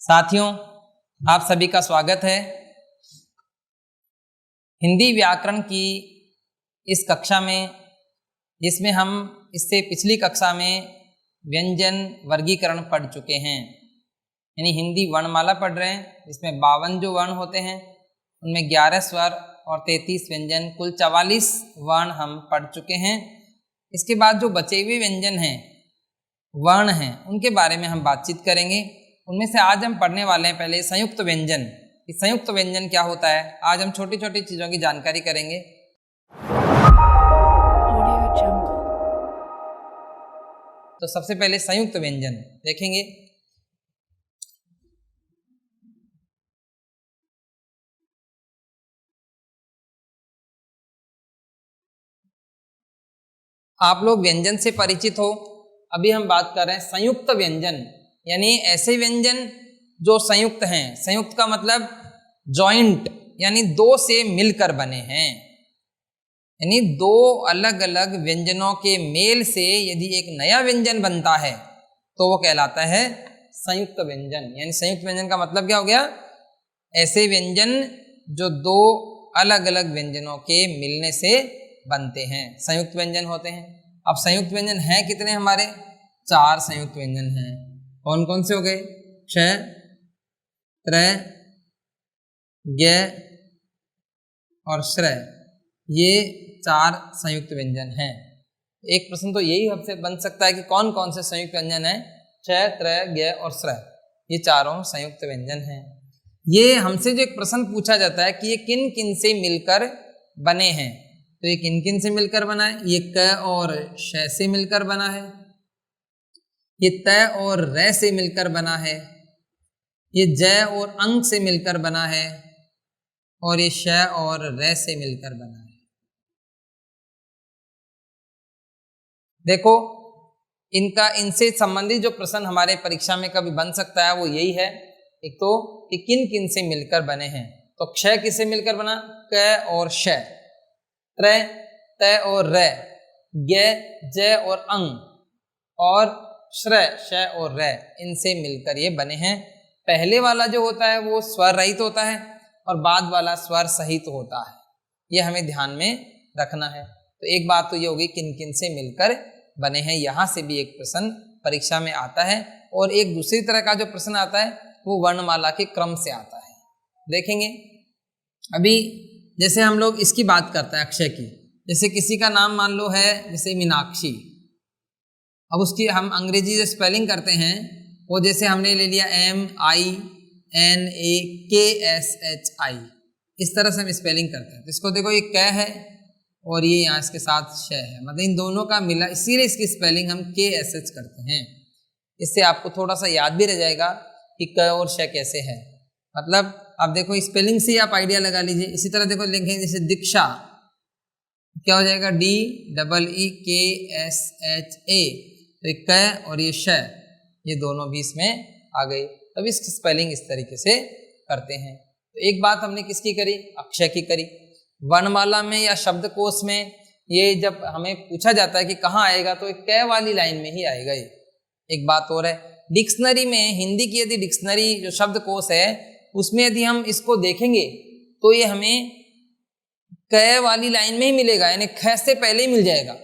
साथियों, आप सभी का स्वागत है। हिंदी व्याकरण की इस कक्षा में, जिसमें हम इससे पिछली कक्षा में व्यंजन वर्गीकरण पढ़ चुके हैं, यानी हिंदी वर्णमाला पढ़ रहे हैं, जिसमें 52 जो वर्ण होते हैं उनमें 11 स्वर और 33 व्यंजन, कुल 44 वर्ण हम पढ़ चुके हैं। इसके बाद जो बचे हुए व्यंजन हैं, वर्ण हैं, उनके बारे में हम बातचीत करेंगे। उनमें से आज हम पढ़ने वाले हैं पहले संयुक्त व्यंजन। इस संयुक्त व्यंजन क्या होता है, आज हम छोटी छोटी चीज़ों की जानकारी करेंगे। तो सबसे पहले संयुक्त व्यंजन देखेंगे। आप लोग व्यंजन से परिचित हो। अभी हम बात कर रहे हैं संयुक्त व्यंजन, यानी ऐसे व्यंजन जो संयुक्त हैं। संयुक्त का मतलब जॉइंट, यानी दो से मिलकर बने हैं, यानी दो अलग अलग व्यंजनों के मेल से यदि एक नया व्यंजन बनता है तो वो कहलाता है संयुक्त व्यंजन। यानी संयुक्त व्यंजन का मतलब क्या हो गया, ऐसे व्यंजन जो दो अलग अलग व्यंजनों के मिलने से बनते हैं, संयुक्त व्यंजन होते हैं। अब संयुक्त व्यंजन हैं कितने हमारे, 4 संयुक्त व्यंजन हैं। कौन कौन से हो गए, क्ष, त्रय, ज्ञ और श्रय, ये 4 संयुक्त व्यंजन हैं। एक प्रश्न तो यही हमसे बन सकता है कि कौन कौन से संयुक्त व्यंजन हैं, क्षय, त्रय, ज्ञ और श्रय, ये चारों संयुक्त व्यंजन हैं। ये हमसे जो एक प्रश्न पूछा जाता है कि ये किन किन से मिलकर बने हैं, तो ये किन किन से मिलकर बना है, ये क और श से मिलकर बना है, ये तय और रै से मिलकर बना है, ये जय और अंक से मिलकर बना है, और ये श और रै से मिलकर बना है। देखो, इनसे संबंधित जो प्रश्न हमारे परीक्षा में कभी बन सकता है वो यही है, एक तो कि किन किन से मिलकर बने हैं। तो क्षय किससे मिलकर बना, क और श, त्रय, तय और रै, ज्ञ, जय और अंग, और श्रय, श और रै, इनसे मिलकर ये बने हैं। पहले वाला जो होता है वो स्वर रहित होता है और बाद वाला स्वर सहित होता है, ये हमें ध्यान में रखना है। तो एक बात तो ये होगी किन किन से मिलकर बने हैं, यहाँ से भी एक प्रश्न परीक्षा में आता है। और एक दूसरी तरह का जो प्रश्न आता है वो वर्णमाला के क्रम से आता है, देखेंगे। अभी जैसे हम लोग इसकी बात करते हैं अक्षय की, जैसे किसी का नाम मान लो है जैसे मीनाक्षी, अब उसकी हम अंग्रेजी जो स्पेलिंग करते हैं वो जैसे हमने ले लिया MINAKSHI, इस तरह से हम स्पेलिंग करते हैं। तो इसको देखो, ये क है और ये यहाँ इसके साथ श है, मतलब इन दोनों का मिला, इसीलिए इसकी स्पेलिंग हम KSH करते हैं। इससे आपको थोड़ा सा याद भी रह जाएगा कि क और श कैसे है। मतलब आप देखो स्पेलिंग से आप आइडिया लगा लीजिए। इसी तरह देखो लिखेंगे जैसे दीक्षा, क्या हो जाएगा, DEEKSHA, तो ये क और ये श, ये दोनों भी इसमें आ गई। तब इसकी स्पेलिंग इस तरीके से करते हैं। तो एक बात हमने किसकी करी, अक्षय की करी। वर्णमाला में या शब्दकोश में ये जब हमें पूछा जाता है कि कहाँ आएगा, तो एक क वाली लाइन में ही आएगा ये। एक बात और है, डिक्शनरी में, हिंदी की यदि डिक्शनरी जो शब्दकोश है उसमें यदि हम इसको देखेंगे तो ये हमें क वाली लाइन में ही मिलेगा, यानी ख से पहले ही मिल जाएगा।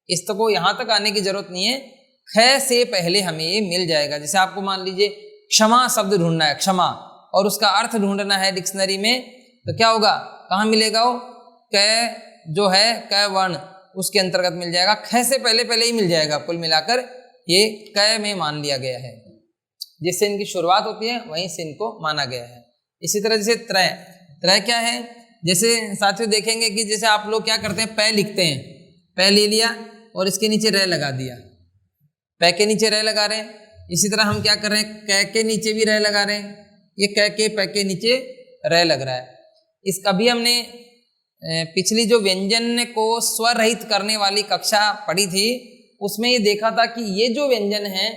इस तक को यहाँ तक आने की जरूरत नहीं है, ख से पहले हमें ये मिल जाएगा। जैसे आपको मान लीजिए क्षमा शब्द ढूंढना है, क्षमा, और उसका अर्थ ढूंढना है डिक्शनरी में, तो क्या होगा, कहाँ मिलेगा वो, क जो है क वर्ण उसके अंतर्गत मिल जाएगा, ख से पहले पहले ही मिल जाएगा। कुल मिलाकर ये क में मान लिया गया है, जिससे इनकी शुरुआत होती है वहीं से इनको माना गया है। इसी तरह जैसे त्रय, त्रय क्या है, जैसे साथियों देखेंगे कि जैसे आप लोग क्या करते हैं, पै लिखते हैं, पै ले लिया और इसके नीचे रै लगा दिया, पै के नीचे रै लगा रहे हैं। इसी तरह हम क्या कर रहे हैं, कै के नीचे भी रै लगा रहे हैं, ये कै के पै के नीचे रै लग रहा है। इस कभी हमने पिछली जो व्यंजन को स्वर रहित करने वाली कक्षा पढ़ी थी उसमें ये देखा था कि ये जो व्यंजन है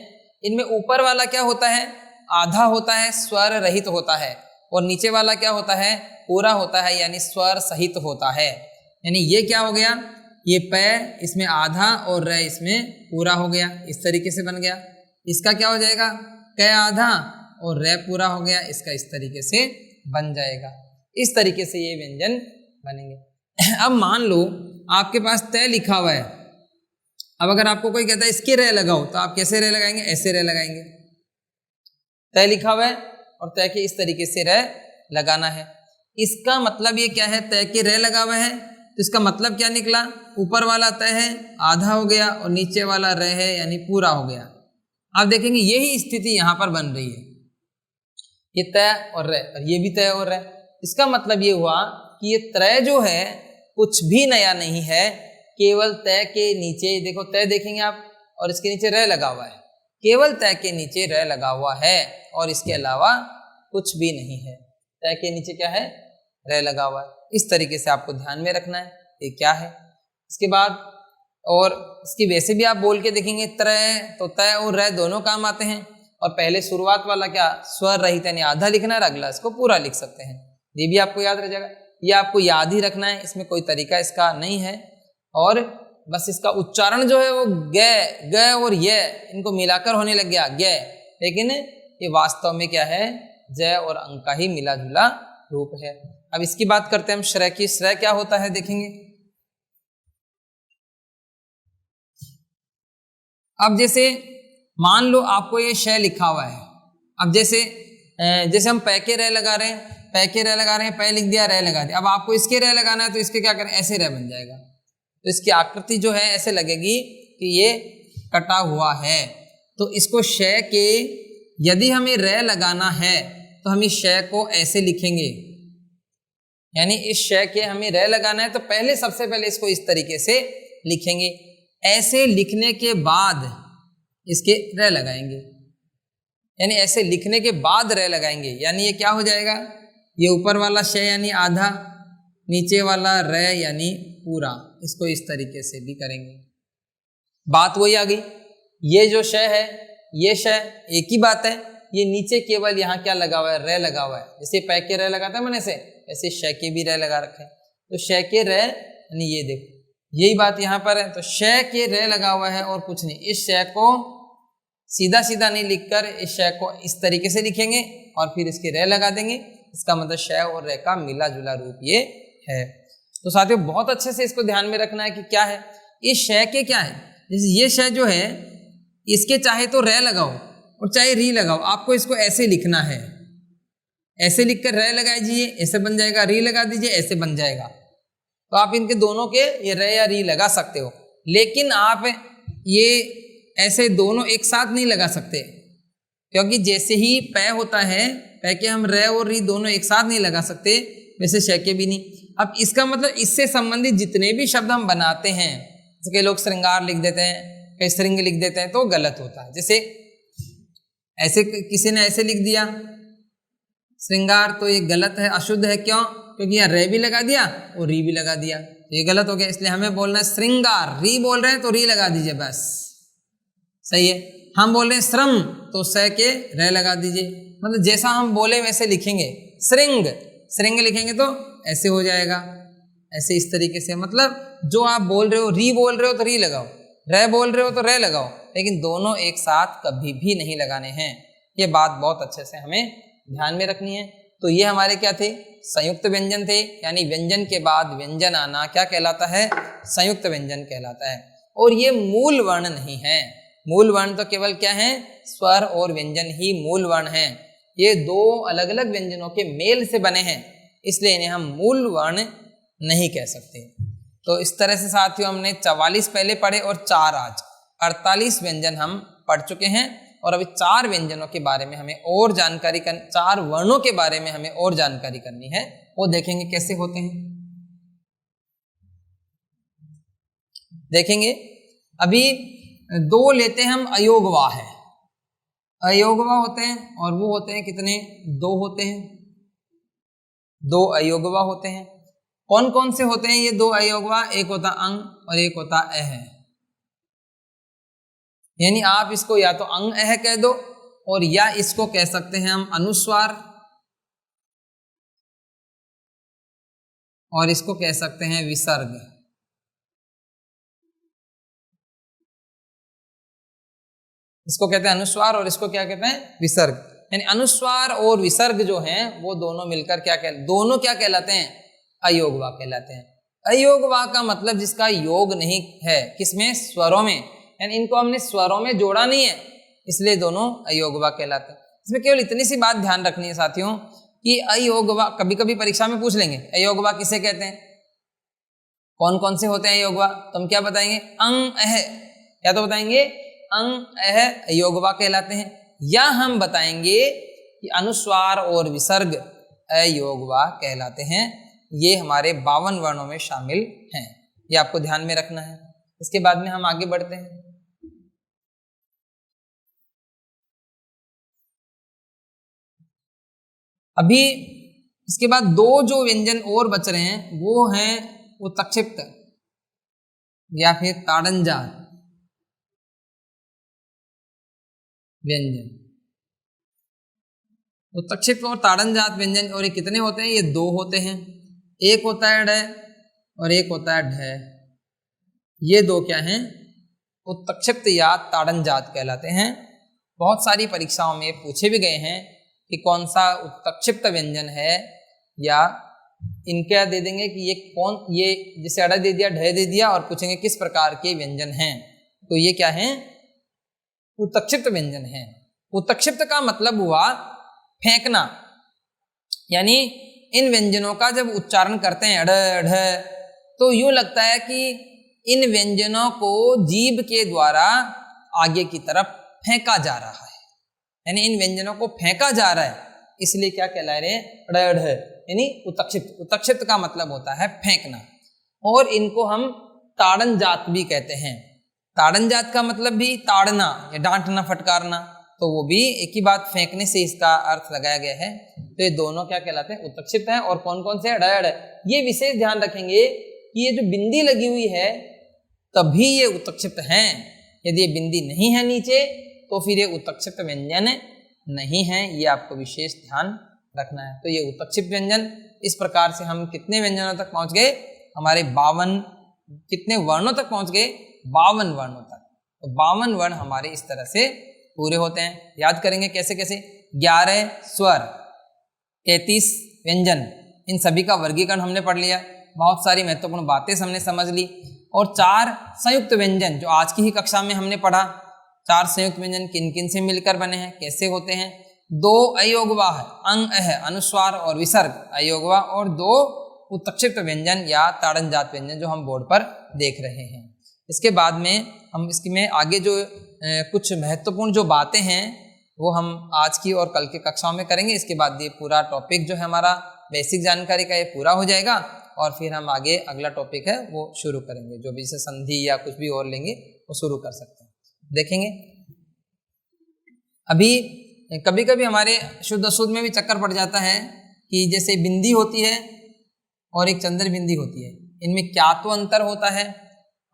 इनमें ऊपर वाला क्या होता है, आधा होता है, स्वर रहित होता है, और नीचे वाला क्या होता है, पूरा होता है, यानी स्वर सहित होता है। यानी ये क्या हो गया, ये पै इसमें आधा और रै इसमें पूरा हो गया, इस तरीके से बन गया। इसका क्या हो जाएगा, कै आधा और रे पूरा हो गया, इसका इस तरीके से बन जाएगा। इस तरीके से ये व्यंजन बनेंगे। अब मान लो आपके पास तय लिखा हुआ है, अब अगर आपको कोई कहता है इसके रे लगाओ, तो आप कैसे रे लगाएंगे? ऐसे रे लगाएंगे। तय लिखा हुआ है और तय के इस तरीके से रे लगाना है। इसका मतलब ये क्या है? तय के रे लगा हुआ है तो इसका मतलब क्या निकला? ऊपर वाला तय है आधा हो गया और नीचे वाला रे है यानी पूरा हो गया। आप देखेंगे यही स्थिति यहां पर बन रही है, ये तय और रे और ये भी तय और रे। इसका मतलब ये हुआ कि ये त्रय जो है कुछ भी नया नहीं है, केवल तय के नीचे देखो, तय देखेंगे आप और इसके नीचे रे लगा हुआ है, केवल तय के नीचे रे लगा हुआ है और इसके अलावा कुछ भी नहीं है। तय के नीचे क्या है? रे लगा हुआ है। इस तरीके से आपको ध्यान में रखना है ये क्या है। इसके बाद और इसकी वैसे भी आप बोल के देखेंगे त्रय, तो तय और रे दोनों काम आते हैं। और पहले शुरुआत वाला क्या स्वर रहित यानी आधा लिखना है, अगला इसको पूरा लिख सकते हैं। ये भी आपको याद रह जाएगा, ये आपको याद ही रखना है, इसमें कोई तरीका इसका नहीं है। और बस इसका उच्चारण जो है वो ग और ये इनको मिलाकर होने लग गया ग, लेकिन ये वास्तव में क्या है? जय और अंक का ही मिला जुला रूप है। अब इसकी बात करते हैं हम श्रय की। श्रय क्या होता है देखेंगे। अब जैसे मान लो आपको ये शय लिखा हुआ है, अब जैसे हम पै के रे लगा रहे हैं, पै के रे लगा रहे हैं, पै लिख दिया, रे लगा दिया। अब आपको इसके रे लगाना है तो इसके क्या करें? ऐसे रे बन जाएगा। तो इसकी आकृति जो है ऐसे लगेगी कि ये कटा हुआ है। तो इसको शय के यदि हमें रे लगाना है तो हम इस शय को ऐसे लिखेंगे, यानी इस शय के हमें रे लगाना है तो पहले सबसे पहले इसको इस तरीके से लिखेंगे। ऐसे लिखने के बाद इसके रे लगाएंगे, यानी ऐसे लिखने के बाद रे लगाएंगे, यानी ये क्या हो जाएगा? ये ऊपर वाला शय यानी आधा, नीचे वाला रे यानी पूरा। इसको इस तरीके से भी करेंगे। बात वही आ गई, ये जो शय है ये शय एक ही बात है, ये नीचे केवल यहाँ क्या लगा हुआ है? रे लगा हुआ है। जैसे पै के रे लगाता है मैंने से, ऐसे शय के भी रे लगा रखे हैं। तो शय के रे यानी ये देखो यही बात यहाँ पर है, तो शय के रे लगा हुआ है और कुछ नहीं। इस शय को सीधा सीधा नहीं लिखकर इस शय को इस तरीके से लिखेंगे और फिर इसके रे लगा देंगे। इसका मतलब शय और रे का मिला जुला रूप ये है। तो साथियों बहुत अच्छे से इसको ध्यान में रखना है कि क्या है इस शय के क्या है। जैसे ये शय जो है इसके चाहे तो रे लगाओ और चाहे री लगाओ, आपको इसको ऐसे लिखना है। ऐसे लिखकर रे लगा दीजिए, ऐसे बन जाएगा, री लगा दीजिए, ऐसे बन जाएगा। तो आप इनके दोनों के ये रे या री लगा सकते हो, लेकिन आप ये ऐसे दोनों एक साथ नहीं लगा सकते, क्योंकि जैसे ही पै होता है, पै के हम रे और री दोनों एक साथ नहीं लगा सकते, वैसे शय के भी नहीं। अब इसका मतलब इससे संबंधित जितने भी शब्द हम बनाते हैं, जैसे कई लोग श्रृंगार लिख देते हैं, कई श्रृंग लिख देते हैं, तो गलत होता है। जैसे ऐसे किसी ने ऐसे लिख दिया श्रृंगार, तो ये गलत है, अशुद्ध है। क्यों? क्योंकि यहाँ रे भी लगा दिया और री भी लगा दिया, तो ये गलत हो गया। इसलिए हमें बोलना है श्रृंगार, री बोल रहे हैं तो री लगा दीजिए, बस सही है। हम बोल रहे हैं श्रम, तो स के रे लगा दीजिए। मतलब जैसा हम बोले वैसे लिखेंगे। श्रृंग, श्रृंग लिखेंगे तो ऐसे हो जाएगा, ऐसे इस तरीके से। मतलब जो आप बोल रहे हो, री बोल रहे हो तो री लगाओ, रे बोल रहे हो तो रे लगाओ, लेकिन दोनों एक साथ कभी भी नहीं लगाने हैं। ये बात बहुत अच्छे से हमें ध्यान में रखनी है। तो ये हमारे क्या थे? संयुक्त व्यंजन थे, यानी व्यंजन के बाद व्यंजन आना क्या कहलाता है? संयुक्त व्यंजन कहलाता है। और ये मूल वर्ण नहीं है। मूल वर्ण तो केवल क्या है? स्वर और व्यंजन ही मूल वर्ण हैं। ये दो अलग अलग व्यंजनों के मेल से बने हैं, इसलिए इन्हें हम मूल वर्ण नहीं कह सकते। तो इस तरह से साथियों हमने 44 पहले पढ़े और 4 आज 48 व्यंजन हम पढ़ चुके हैं। और अभी 4 व्यंजनों के बारे में हमें और जानकारी 4 वर्णों के बारे में हमें और जानकारी करनी है, वो देखेंगे कैसे होते हैं। देखेंगे अभी 2 लेते हैं हम अयोगवा है, अयोगवा होते हैं, और वो होते हैं कितने? 2 होते हैं, 2 अयोगवा होते हैं। कौन कौन से होते हैं ये 2 अयोगवा? एक होता अंग और एक होता अह। यानी आप इसको या तो अंग अह कह दो, और या इसको कह सकते हैं हम अनुस्वार, और इसको कह सकते हैं विसर्ग। इसको कहते हैं अनुस्वार और इसको क्या कहते हैं? विसर्ग। यानी अनुस्वार और विसर्ग जो हैं वो दोनों मिलकर दोनों क्या कहलाते हैं? अयोग वाक्य कहलाते हैं। अयोग वाक्य का मतलब जिसका योग नहीं है, किसमें? स्वरों में, यानी इनको हमने स्वरों में जोड़ा नहीं है, इसलिए दोनों अयोग वाक्य कहलाते हैं। इसमें केवल इतनी सी बात ध्यान रखनी है साथियों कि अयोग वाक्य कभी कभी परीक्षा में पूछ लेंगे, अयोग वाक्य किसे कहते हैं, कौन कौन से होते हैं अयोग वाक्य? तो हम क्या बताएंगे? अंग अह, या तो बताएंगे अंग अह अयोग वाक्य कहलाते हैं, या हम बताएंगे कि अनुस्वार और विसर्ग अयोग वाक्य कहलाते हैं। ये हमारे 52 वर्णों में शामिल हैं, ये आपको ध्यान में रखना है। इसके बाद में हम आगे बढ़ते हैं। अभी इसके बाद दो जो व्यंजन और बच रहे हैं वो हैं उत्तक्षिप्त या फिर ताड़नजात व्यंजन। उत्तक्षिप्त और ताड़नजात व्यंजन, और ये कितने होते हैं? ये दो होते हैं, एक होता है ढ और एक होता है ढ। ये दो क्या हैं? उत्तक्षिप्त या ताड़नजात कहलाते हैं। बहुत सारी परीक्षाओं में पूछे भी गए हैं कि कौन सा उत्तक्षिप्त व्यंजन है, या इनका दे देंगे कि ये कौन, ये जैसे अड़ दे दिया, ढ दे दिया, और पूछेंगे किस प्रकार के व्यंजन हैं, तो ये क्या है? उत्तक्षिप्त व्यंजन है। उत्तक्षिप्त का मतलब हुआ फेंकना, यानी इन व्यंजनों का जब उच्चारण करते हैं अड़ ढ, तो यूं लगता है कि इन व्यंजनों को जीभ के द्वारा आगे की तरफ फेंका जा रहा है, यानी इन व्यंजनों को फेंका जा रहा है, इसलिए क्या कहला रहे हैं? अड़ ढ, यानी उत्तक्षिप्त। उत्तक्षिप्त का मतलब होता है फेंकना, और इनको हम ताड़न जात भी कहते हैं। ताड़न जात का मतलब भी ताड़ना या डांटना, फटकारना, तो वो भी एक ही बात, फेंकने से इसका अर्थ लगाया गया है। तो ये दोनों क्या कहलाते हैं? उत्तक्षिप्त हैं। और कौन कौन से? अड़। ये विशेष ध्यान रखेंगे कि ये जो बिंदी लगी हुई है तभी ये उत्तक्षिप्त हैं, यदि ये बिंदी नहीं है नीचे तो फिर ये उत्तक्षिप्त व्यंजन नहीं है, ये आपको विशेष ध्यान रखना है। तो ये उत्तक्षिप्त व्यंजन, इस प्रकार से हम कितने व्यंजनों तक पहुंच गए? हमारे 52 कितने वर्णों तक पहुंच गए? 52 वर्णों तक। तो 52 वर्ण हमारे इस तरह से पूरे होते हैं। याद करेंगे कैसे कैसे? 11 स्वर, 33 व्यंजन, इन सभी का वर्गीकरण हमने पढ़ लिया, बहुत सारी महत्वपूर्ण बातें हमने समझ ली, और 4 संयुक्त व्यंजन जो आज की ही कक्षा में हमने पढ़ा। 4 संयुक्त व्यंजन किन किन से मिलकर बने हैं, कैसे होते हैं? 2 अयोगवाह, अंग अह, अनुस्वार और विसर्ग अयोगवाह, और 2 उत्तक्षिप्त व्यंजन या ताड़नजात व्यंजन जो हम बोर्ड पर देख रहे हैं। इसके बाद में हम इसमें आगे जो कुछ महत्वपूर्ण जो बातें हैं वो हम आज की और कल की कक्षाओं में करेंगे। इसके बाद ये पूरा टॉपिक जो है हमारा बेसिक जानकारी का ये पूरा हो जाएगा, और फिर हम आगे अगला टॉपिक है वो शुरू करेंगे, जो भी इसे संधि या कुछ भी और लेंगे वो शुरू कर सकते हैं, देखेंगे। अभी कभी कभी हमारे शुद्ध अशुद्ध में भी चक्कर पड़ जाता है कि जैसे बिंदी होती है और एक चंद्र बिंदी होती है, इनमें क्या तो अंतर होता है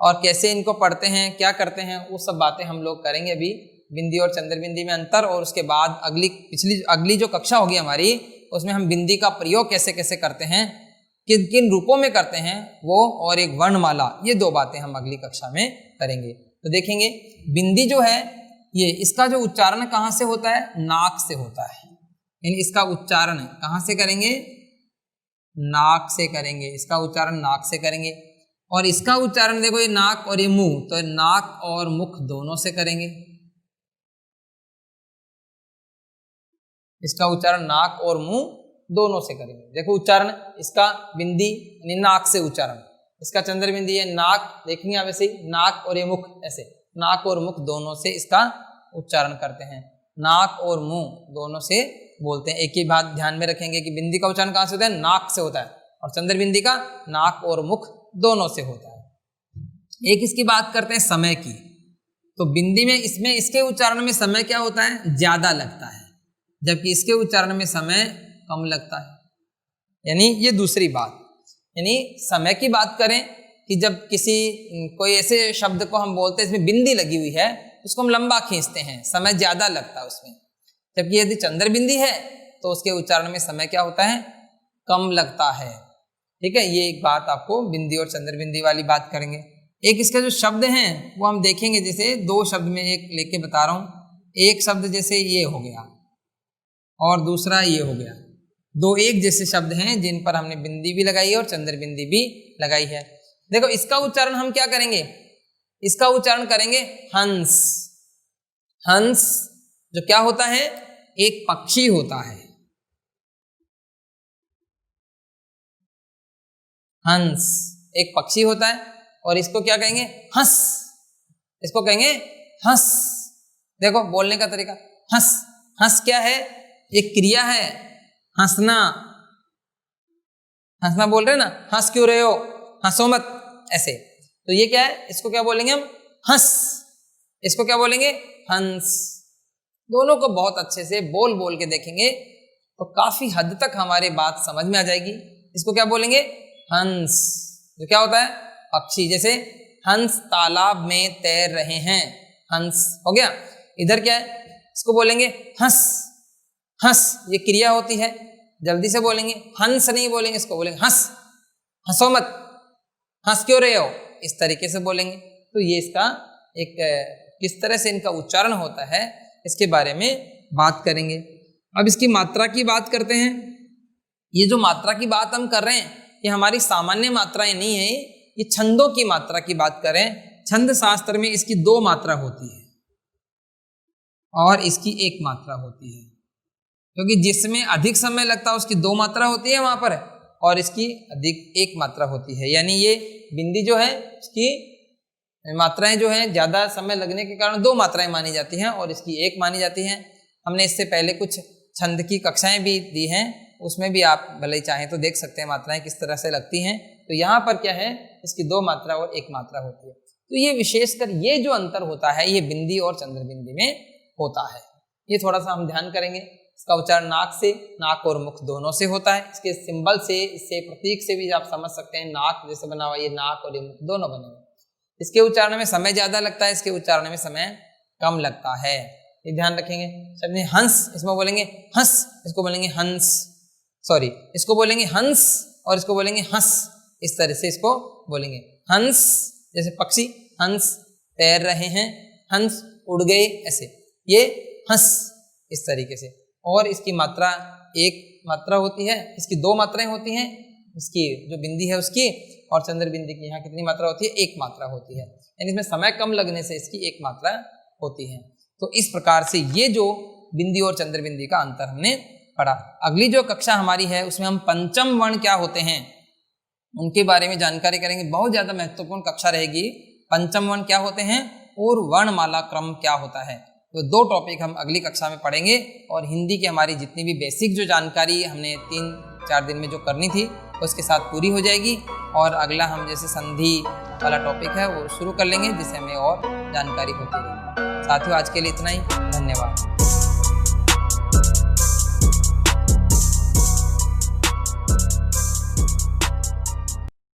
और कैसे इनको पढ़ते हैं, क्या करते हैं, वो सब बातें हम लोग करेंगे अभी। बिंदी और चंद्र बिंदी में अंतर, और उसके बाद अगली जो कक्षा होगी हमारी उसमें हम बिंदी का प्रयोग कैसे कैसे करते हैं, किन किन रूपों में करते हैं वो, और एक वर्णमाला, ये 2 बातें हम अगली कक्षा में करेंगे। तो देखेंगे बिंदी जो है ये, इसका जो उच्चारण कहाँ से होता है? नाक से होता है। यानी इसका उच्चारण कहाँ से करेंगे? नाक से करेंगे। इसका उच्चारण नाक से करेंगे। और इसका उच्चारण देखो, ये नाक और ये मुंह, तो नाक और मुख दोनों से करेंगे। इसका उच्चारण नाक और मुंह दोनों से करेंगे। देखो उच्चारण इसका बिंदी नाक से उच्चारण, इसका चंद्र बिंदी है नाक, देखेंगे आप ऐसे ही नाक और ये मुख, ऐसे नाक और मुख दोनों से इसका उच्चारण करते हैं। नाक और मुंह दोनों से बोलते हैं। एक ही बात ध्यान में रखेंगे कि बिंदी का उच्चारण कहाँ से होता है? नाक से होता है, और चंद्र बिंदी का नाक और मुख दोनों से होता है। एक इसकी बात करते हैं समय की, तो बिंदी में इसमें इसके उच्चारण में समय क्या होता है? ज्यादा लगता है, जबकि इसके उच्चारण में समय कम लगता है। यानी ये दूसरी बात, यानी समय की बात करें कि जब कोई ऐसे शब्द को हम बोलते हैं इसमें बिंदी लगी हुई है, उसको हम लंबा खींचते हैं, समय ज्यादा लगता है उसमें। जबकि यदि चंद्र बिंदी है तो उसके उच्चारण में समय क्या होता है? कम लगता है। ठीक है, ये एक बात आपको बिंदी और चंद्र बिंदी वाली बात करेंगे। एक इसके जो शब्द हैं वो हम देखेंगे, जैसे 2 शब्द में एक लेके बता रहा हूं। एक शब्द जैसे ये हो गया, और दूसरा ये हो गया। दो एक जैसे शब्द हैं जिन पर हमने बिंदी भी लगाई है और चंद्र बिंदी भी लगाई है। देखो इसका उच्चारण हम क्या करेंगे, इसका उच्चारण करेंगे हंस। हंस जो क्या होता है, एक पक्षी होता है। हंस एक पक्षी होता है और इसको क्या कहेंगे, हंस। इसको कहेंगे हंस। देखो बोलने का तरीका, हंस। हंस क्या है, एक क्रिया है, हंसना। हंसना बोल रहे हैं ना, हंस क्यों रहे हो, हंसो मत, ऐसे। तो ये क्या है, इसको क्या बोलेंगे हम, हंस। इसको क्या बोलेंगे, हंस। दोनों को बहुत अच्छे से बोल बोल के देखेंगे तो काफी हद तक हमारी बात समझ में आ जाएगी। इसको क्या बोलेंगे, हंस। जो क्या होता है, पक्षी। जैसे हंस तालाब में तैर रहे हैं, हंस हो गया। इधर क्या है, इसको बोलेंगे हंस। हंस ये क्रिया होती है, जल्दी से बोलेंगे, हंस नहीं बोलेंगे, इसको बोलेंगे हंस। हंसो मत, हंस क्यों रहे हो, इस तरीके से बोलेंगे। तो ये इसका एक किस तरह से इनका उच्चारण होता है इसके बारे में बात करेंगे। अब इसकी मात्रा की बात करते हैं। ये जो मात्रा की बात हम कर रहे हैं ये हमारी सामान्य मात्राएं नहीं है, ये छंदों की मात्रा की बात करें। छंद शास्त्र में इसकी दो मात्रा होती है और इसकी एक मात्रा होती है, क्योंकि जिसमें अधिक समय लगता है उसकी दो मात्रा होती है वहां पर, और इसकी अधिक एक मात्रा होती है। यानी ये बिंदी जो है उसकी मात्राएं जो है ज्यादा समय लगने के कारण दो मात्राएं मानी जाती हैं और इसकी एक मानी जाती है। हमने इससे पहले कुछ छंद की कक्षाएं भी दी हैं, उसमें भी आप भले ही चाहें तो देख सकते हैं मात्राएं किस तरह से लगती हैं। तो यहाँ पर क्या है, इसकी दो मात्रा और एक मात्रा होती है। तो ये विशेषकर ये जो अंतर होता है ये बिंदी और चंद्र बिंदी में होता है। ये थोड़ा सा हम ध्यान करेंगे। इसका उच्चारण नाक से, नाक और मुख दोनों से होता है। इसके सिंबल से, इससे प्रतीक से भी आप समझ सकते हैं, नाक जैसे बना हुआ, ये नाक और ये मुख दोनों बने हुए। इसके उच्चारण में समय ज्यादा लगता है, इसके उच्चारण में समय कम लगता है, ये ध्यान रखेंगे। चलिए हंस, इसमें बोलेंगे हंस, इसको बोलेंगे हंस, सॉरी इसको बोलेंगे हंस और इसको बोलेंगे हंस। इस तरह से इसको बोलेंगे हंस, जैसे पक्षी हंस तैर रहे हैं, हंस उड़ गए, ऐसे ये हंस इस तरीके से। और इसकी मात्रा एक मात्रा होती है, इसकी दो मात्राएं होती हैं, इसकी जो बिंदी है उसकी, और चंद्र बिंदी की यहाँ कितनी मात्रा होती है, एक मात्रा होती है। यानी इसमें समय कम लगने से इसकी एक मात्रा होती है। तो इस प्रकार से ये जो बिंदी और चंद्र बिंदी का अंतर हमने पढ़ा। अगली जो कक्षा हमारी है उसमें हम पंचम वर्ण क्या होते हैं उनके बारे में जानकारी करेंगे। बहुत ज्यादा महत्वपूर्ण कक्षा रहेगी। पंचम वर्ण क्या होते हैं और वर्णमाला क्रम क्या होता है, तो दो टॉपिक हम अगली कक्षा में पढ़ेंगे। और हिंदी की हमारी जितनी भी बेसिक जो जानकारी हमने 3-4 दिन में जो करनी थी उसके साथ पूरी हो जाएगी। और अगला हम जैसे संधि वाला टॉपिक है वो शुरू कर लेंगे, जिससे हमें और जानकारी होती रहेगी। साथियों आज के लिए इतना ही, धन्यवाद।